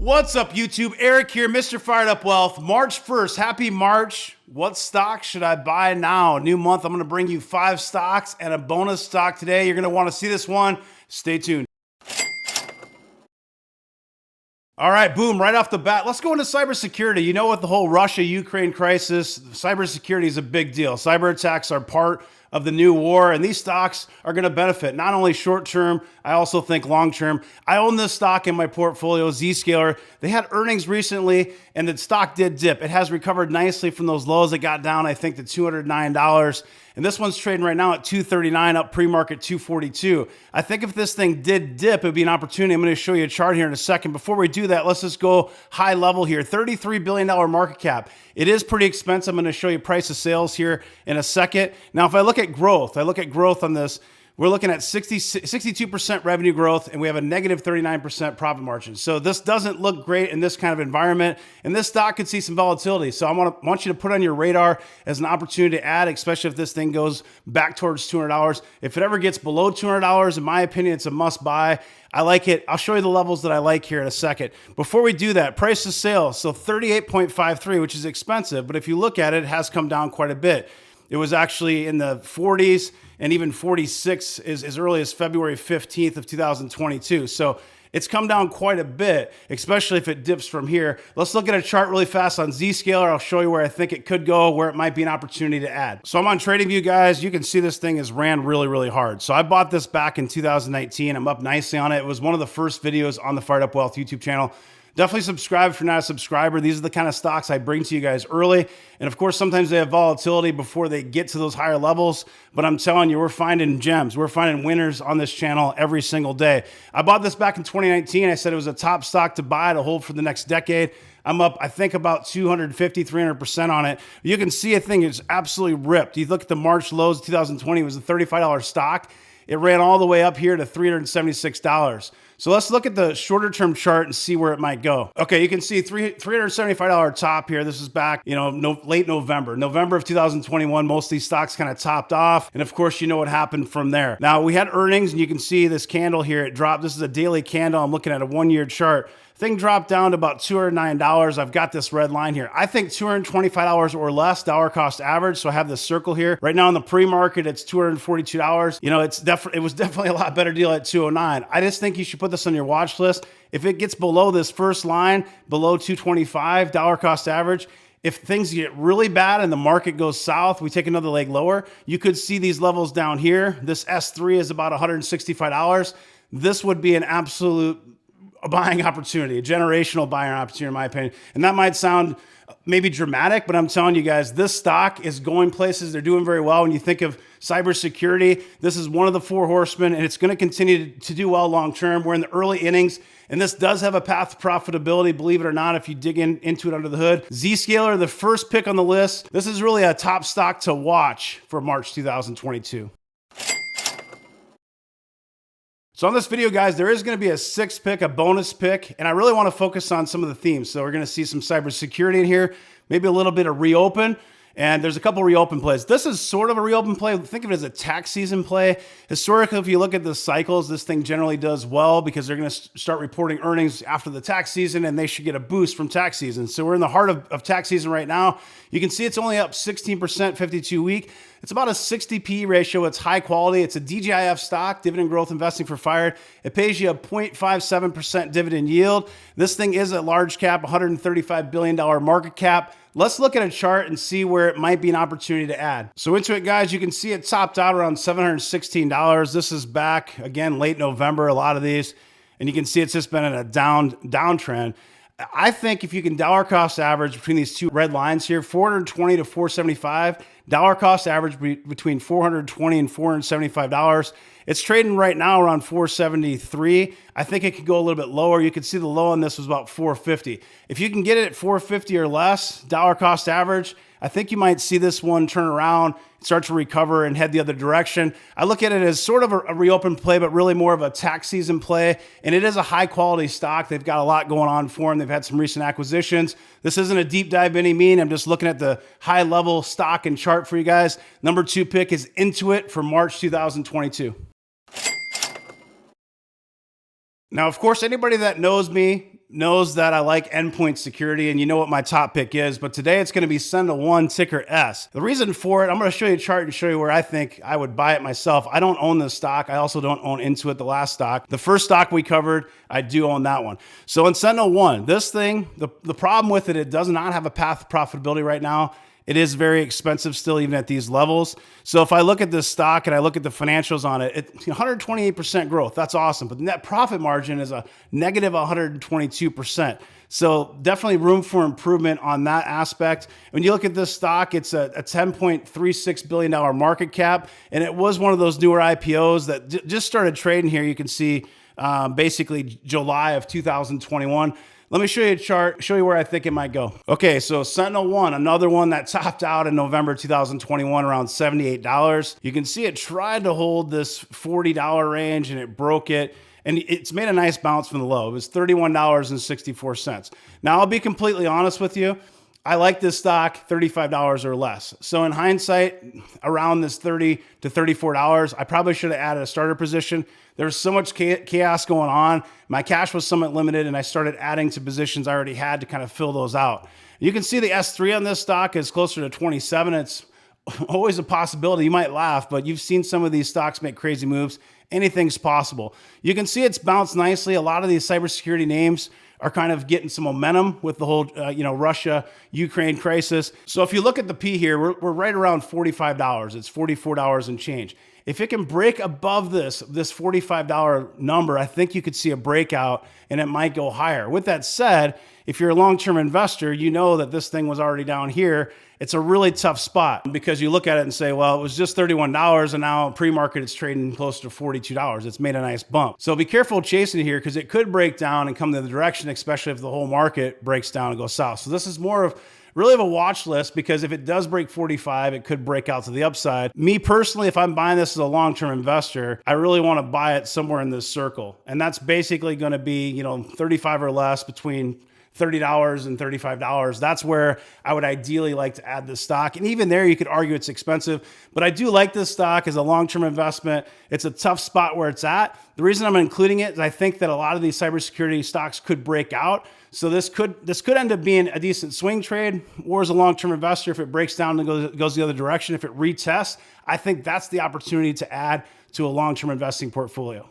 What's up, YouTube? Eric here, Mr. Fired Up Wealth. March 1st, happy March. What stock should I buy now? New month, I'm gonna bring you 5 stocks and a bonus stock today. You're gonna wanna see this one. Stay tuned. All right, boom, right off the bat, let's go into cybersecurity. You know, with the whole Russia-Ukraine crisis, cybersecurity is a big deal. Cyber attacks are part of the new war, and these stocks are going to benefit not only short term, I also think long term. I own this stock in my portfolio, Zscaler. They had earnings recently, and the stock did dip. It has recovered nicely from those lows. It got down, I think, to $209. And this one's trading right now at $239, up pre-market $242. I think if this thing did dip, it would be an opportunity. I'm going to show you a chart here in a second. Before we do that, let's just go high level here. $33 billion market cap. It is pretty expensive. I'm going to show you price of sales here in a second. Now, if I look at growth, on this, we're looking at 62% revenue growth, and we have a negative 39% profit margin. So this doesn't look great in this kind of environment, and this stock could see some volatility. So I want you to put on your radar as an opportunity to add, especially if this thing goes back towards $200. If it ever gets below $200, in my opinion, it's a must buy. I like it. I'll show you the levels that I like here in a second. Before we do that, price of sales, so 38.53, which is expensive, but if you look at it, it has come down quite a bit. It was actually in the 40s and even 46 as early as February 15th of 2022. So it's come down quite a bit, especially if it dips from here. Let's look at a chart really fast on Zscaler. I'll show you where I think it could go, where it might be an opportunity to add. So I'm on TradingView, guys. You can see this thing has ran really, really hard. So I bought this back in 2019. I'm up nicely on it. It was one of the first videos on the Fired Up Wealth YouTube channel. Definitely subscribe if you're not a subscriber. These are the kind of stocks I bring to you guys early. And of course, sometimes they have volatility before they get to those higher levels. But I'm telling you, we're finding gems. We're finding winners on this channel every single day. I bought this back in 2019. I said it was a top stock to buy, to hold for the next decade. I'm up, I think, about 250, 300% on it. You can see a thing is absolutely ripped. You look at the March lows of 2020, it was a $35 stock. It ran all the way up here to $376. So let's look at the shorter term chart and see where it might go. Okay, you can see $375 top here. This is back, late November of 2021. Most of these stocks kind of topped off. And of course, you know what happened from there. Now we had earnings, and you can see this candle here, it dropped. This is a daily candle. I'm looking at a 1-year chart. Thing dropped down to about $209. I've got this red line here. I think $225 or less, dollar cost average. So I have this circle here. Right now in the pre-market, it's $242. It was definitely a lot better deal at $209. I just think you should put this on your watch list. If it gets below this first line, below $225, dollar cost average, if things get really bad and the market goes south, we take another leg lower, you could see these levels down here. This S3 is about $165. This would be an absolute buying opportunity, a generational buying opportunity, in my opinion. And that might sound maybe dramatic, but I'm telling you guys, this stock is going places. They're doing very well. When you think of cybersecurity, this is one of the 4 horsemen, and it's going to continue to do well long term. We're in the early innings, and this does have a path to profitability, believe it or not, if you dig into it under the hood. Zscaler, the first pick on the list. This is really a top stock to watch for March 2022. So on this video, guys, there is going to be a 6th pick, a bonus pick, and I really want to focus on some of the themes. So we're going to see some cybersecurity in here, maybe a little bit of reopen, and there's a couple reopen plays. This is sort of a reopen play. Think of it as a tax season play. Historically, if you look at the cycles, this thing generally does well because they're going to start reporting earnings after the tax season, and they should get a boost from tax season. So we're in the heart of tax season right now. You can see it's only up 16%, 52-week. It's about a 60 PE ratio. It's high quality. It's a DGIF stock, dividend growth investing for fired. It pays you a 0.57% dividend yield. This thing is a large cap, $135 billion market cap. Let's look at a chart and see where it might be an opportunity to add. So into it, guys, you can see it topped out around $716. This is back, again, late November, a lot of these. And you can see it's just been in a downtrend. I think if you can dollar cost average between these two red lines here, 420 to 475, dollar cost average between $420 and $475. It's trading right now around 473. I think it could go a little bit lower. You can see the low on this was about 450. If you can get it at 450 or less, dollar cost average, I think you might see this one turn around, start to recover and head the other direction. I look at it as sort of a reopen play, but really more of a tax season play. And it is a high quality stock. They've got a lot going on for them. They've had some recent acquisitions. This isn't a deep dive by any mean. I'm just looking at the high level stock and chart for you guys. Number 2 pick is Intuit for March 2022. Now, of course, anybody that knows me knows that I like endpoint security, and you know what my top pick is, but today it's going to be SentinelOne, ticker S. The reason for it, I'm going to show you a chart and show you where I think I would buy it myself. I don't own this stock. I also don't own Intuit, the last stock. The first stock we covered, I do own that one. So in SentinelOne, this thing, the problem with it, it does not have a path to profitability right now. It is very expensive still, even at these levels. So if I look at this stock and I look at the financials on it, it's 128% growth. That's awesome. But the net profit margin is a negative 122%. So definitely room for improvement on that aspect. When you look at this stock, it's a $10.36 billion market cap. And it was one of those newer IPOs that just started trading here. You can see basically July of 2021. Let me show you a chart, show you where I think it might go. Okay, so SentinelOne, another one that topped out in November 2021 around $78. You can see it tried to hold this $40 range and it broke it. And it's made a nice bounce from the low. It was $31.64. Now, I'll be completely honest with you. I like this stock $35 or less. So in hindsight, around this $30 to $34, I probably should have added a starter position. There was so much chaos going on. My cash was somewhat limited, and I started adding to positions I already had to kind of fill those out. You can see the S3 on this stock is closer to 27. It's always a possibility. You might laugh, but you've seen some of these stocks make crazy moves. Anything's possible. You can see it's bounced nicely. A lot of these cybersecurity names are kind of getting some momentum with the whole, Russia-Ukraine crisis. So if you look at the P here, we're right around $45. It's $44 and change. If it can break above this $45 number, I think you could see a breakout and it might go higher. With that said, if you're a long-term investor, you know that this thing was already down here. It's a really tough spot because you look at it and say, well, it was just $31 and now pre-market it's trading close to $42. It's made a nice bump. So be careful chasing it here because it could break down and come the other direction, especially if the whole market breaks down and goes south. So this is more of really of a watch list because if it does break 45, it could break out to the upside. Me personally, if I'm buying this as a long-term investor, I really want to buy it somewhere in this circle. And that's basically going to be, 35 or less, between $30 and $35. That's where I would ideally like to add this stock. And even there, you could argue it's expensive, but I do like this stock as a long-term investment. It's a tough spot where it's at. The reason I'm including it is I think that a lot of these cybersecurity stocks could break out. So this could end up being a decent swing trade, or as a long-term investor, if it breaks down and goes the other direction, if it retests, I think that's the opportunity to add to a long-term investing portfolio.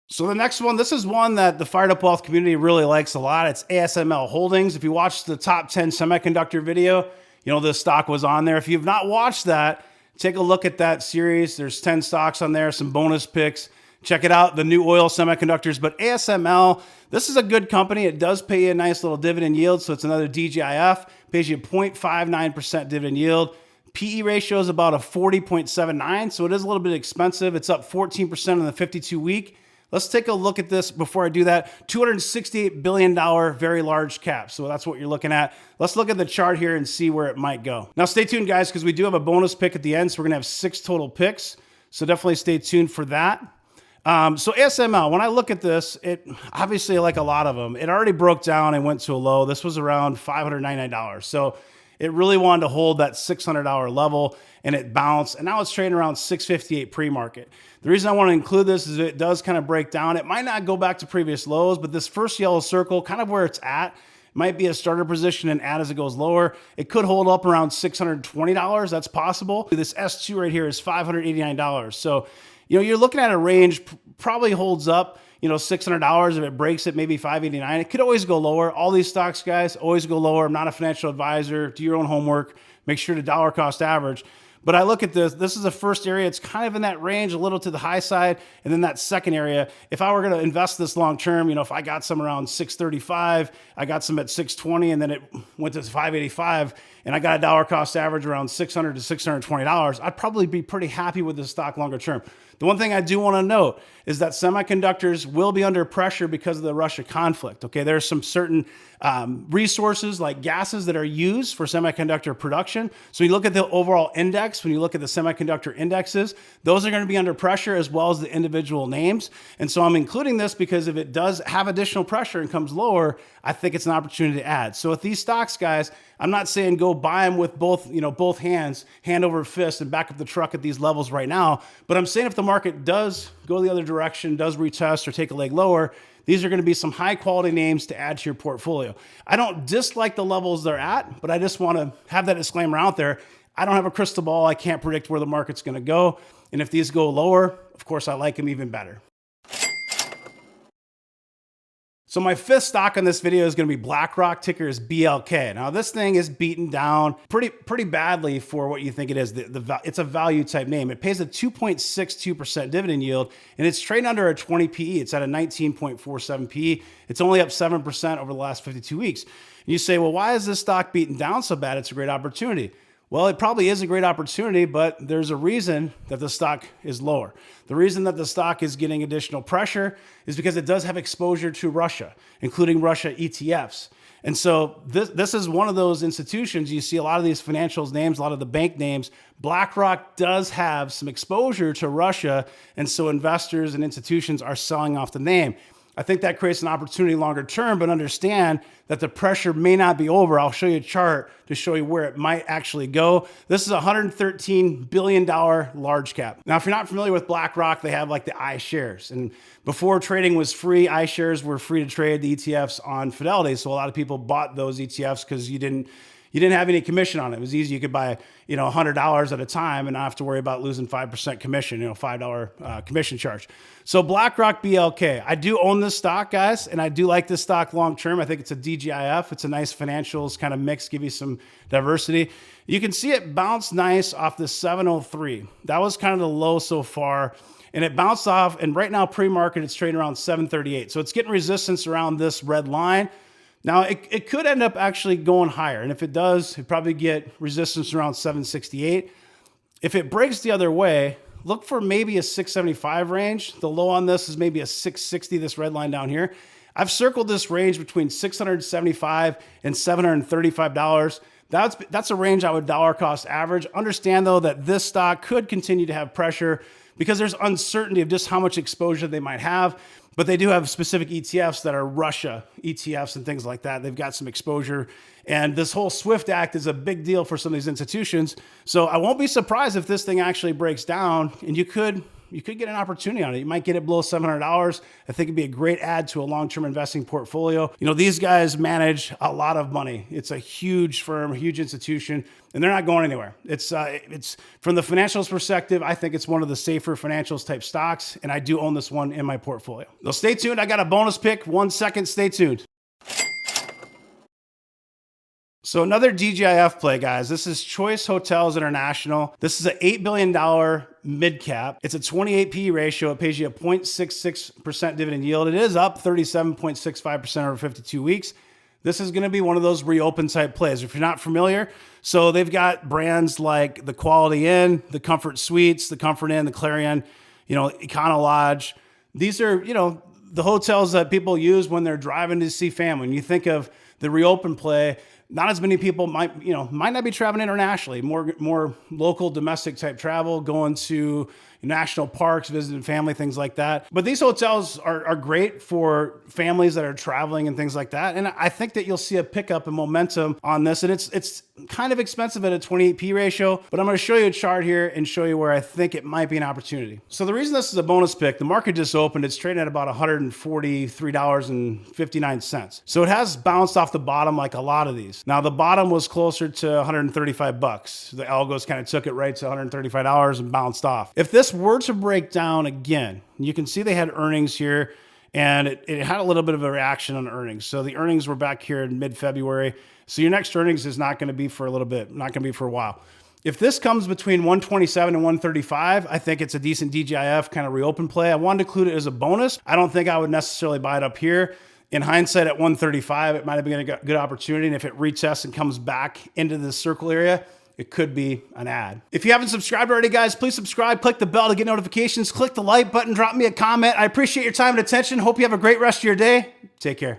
So the next one, this is one that the Fired Up Wealth community really likes a lot. It's ASML Holdings. If you watched the top 10 semiconductor video, this stock was on there. If you've not watched that, take a look at that series. There's 10 stocks on there, some bonus picks. Check it out, the new oil semiconductors. But ASML, this is a good company. It does pay you a nice little dividend yield. So it's another DGIF, pays you 0.59% dividend yield. PE ratio is about a 40.79. So it is a little bit expensive. It's up 14% on the 52 week. Let's take a look at this before I do that. $268 billion, very large cap. So that's what you're looking at. Let's look at the chart here and see where it might go. Now stay tuned, guys, because we do have a bonus pick at the end. So we're gonna have 6 total picks. So definitely stay tuned for that. So ASML, when I look at this, it obviously, like a lot of them, it already broke down and went to a low. This was around $599. So it really wanted to hold that $600 level and it bounced. And now it's trading around $658 pre-market. The reason I want to include this is it does kind of break down. It might not go back to previous lows, but this first yellow circle, kind of where it's at, might be a starter position and add as it goes lower. It could hold up around $620. That's possible. This S2 right here is $589. So, you're looking at a range, probably holds up, $600. If it breaks it, maybe $589. It could always go lower. All these stocks, guys, always go lower. I'm not a financial advisor. Do your own homework. Make sure to dollar cost average. But I look at this, this is the first area, it's kind of in that range, a little to the high side. And then that second area, if I were gonna invest this long-term, if I got some around 635, I got some at 620, and then it went to 585, and I got a dollar cost average around $600 to $620, I'd probably be pretty happy with this stock longer term. The one thing I do want to note is that semiconductors will be under pressure because of the Russia conflict. Okay, there's some certain resources like gases that are used for semiconductor production. So you look at the overall index, when you look at the semiconductor indexes, those are going to be under pressure as well as the individual names. And so I'm including this because if it does have additional pressure and comes lower, I think it's an opportunity to add. So with these stocks, guys, I'm not saying go buy them with both, both hands, hand over fist, and back up the truck at these levels right now. But I'm saying if the market does go the other direction, does retest or take a leg lower, these are going to be some high quality names to add to your portfolio. I don't dislike the levels they're at, but I just want to have that disclaimer out there. I don't have a crystal ball. I can't predict where the market's going to go. And if these go lower, of course, I like them even better. So my fifth stock on this video is going to be BlackRock, ticker is BLK. Now this thing is beaten down pretty badly for what you think it is. It's a value type name. It pays a 2.62% dividend yield, and it's trading under a 20 PE. It's at a 19.47 PE. It's only up 7% over the last 52 weeks. And you say, well, why is this stock beaten down so bad? It's a great opportunity. Well, it probably is a great opportunity, but there's a reason that the stock is lower. The reason that the stock is getting additional pressure is because it does have exposure to Russia, including Russia ETFs. And so this is one of those institutions. You see a lot of these financials names, a lot of the bank names. BlackRock does have some exposure to Russia, and so investors and institutions are selling off the name. I think that creates an opportunity longer term, but understand that the pressure may not be over. I'll show you a chart to show you where it might actually go. This is a $113 billion large cap. Now, if you're not familiar with BlackRock, they have like the iShares. And before trading was free, iShares were free to trade the ETFs on Fidelity. So a lot of people bought those ETFs because you didn't have any commission on it. It was easy. You could buy, $100 at a time and not have to worry about losing 5% commission, $5 commission charge. So BlackRock BLK, I do own this stock, guys, and I do like this stock long-term. I think it's a DGIF. It's a nice financials kind of mix, give you some diversity. You can see it bounce nice off the 703. That was kind of the low so far. And it bounced off, and right now pre-market, it's trading around 738. So it's getting resistance around this red line. Now, it could end up actually going higher. And if it does, it probably get resistance around 768. If it breaks the other way, look for maybe a 675 range. The low on this is maybe a 660, this red line down here. I've circled this range between $675 and $735. That's a range I would dollar cost average. Understand, though, that this stock could continue to have pressure because there's uncertainty of just how much exposure they might have. But they do have specific ETFs that are Russia ETFs and things like that. They've got some exposure. And this whole SWIFT Act is a big deal for some of these institutions. So I won't be surprised if this thing actually breaks down, and you could get an opportunity on it. You might get it below $700. I think it'd be a great add to a long-term investing portfolio. These guys manage a lot of money. It's a huge firm, a huge institution, and they're not going anywhere. It's from the financials perspective, I think it's one of the safer financials type stocks, and I do own this one in my portfolio. So stay tuned. I got a bonus pick. 1 second. Stay tuned. So another DGIF play, guys. This is Choice Hotels International. This is an $8 billion mid cap. It's a 28 PE ratio. It pays you a 0.66% dividend yield. It is up 37.65% over 52 weeks. This is going to be one of those reopen type plays. If you're not familiar, so they've got brands like the Quality Inn, the Comfort Suites, the Comfort Inn, the Clarion, Econo Lodge. These are, the hotels that people use when they're driving to see family. When you think of the reopen play, not as many people might not be traveling internationally, more local domestic type travel, going to national parks, visiting family, things like that. But these hotels are great for families that are traveling and things like that. And I think that you'll see a pickup in momentum on this. And it's kind of expensive at a 28 P ratio, but I'm going to show you a chart here and show you where I think it might be an opportunity. So the reason this is a bonus pick, the market just opened, it's trading at about $143.59. So it has bounced off the bottom like a lot of these. Now the bottom was closer to $135. The algos kind of took it right to $135 and bounced off. If this were to break down again, you can see they had earnings here, and it had a little bit of a reaction on earnings. So the earnings were back here in mid-February. So your next earnings is not going to be for a little bit, not going to be for a while. If this comes between 127 and 135, I think it's a decent DGIF kind of reopen play. I wanted to include it as a bonus. I don't think I would necessarily buy it up here. In hindsight, at 135, it might have been a good opportunity. And if it retests and comes back into this circle area, it could be an ad. If you haven't subscribed already, guys, please subscribe, click the bell to get notifications, click the like button, drop me a comment. I appreciate your time and attention. Hope you have a great rest of your day. Take care.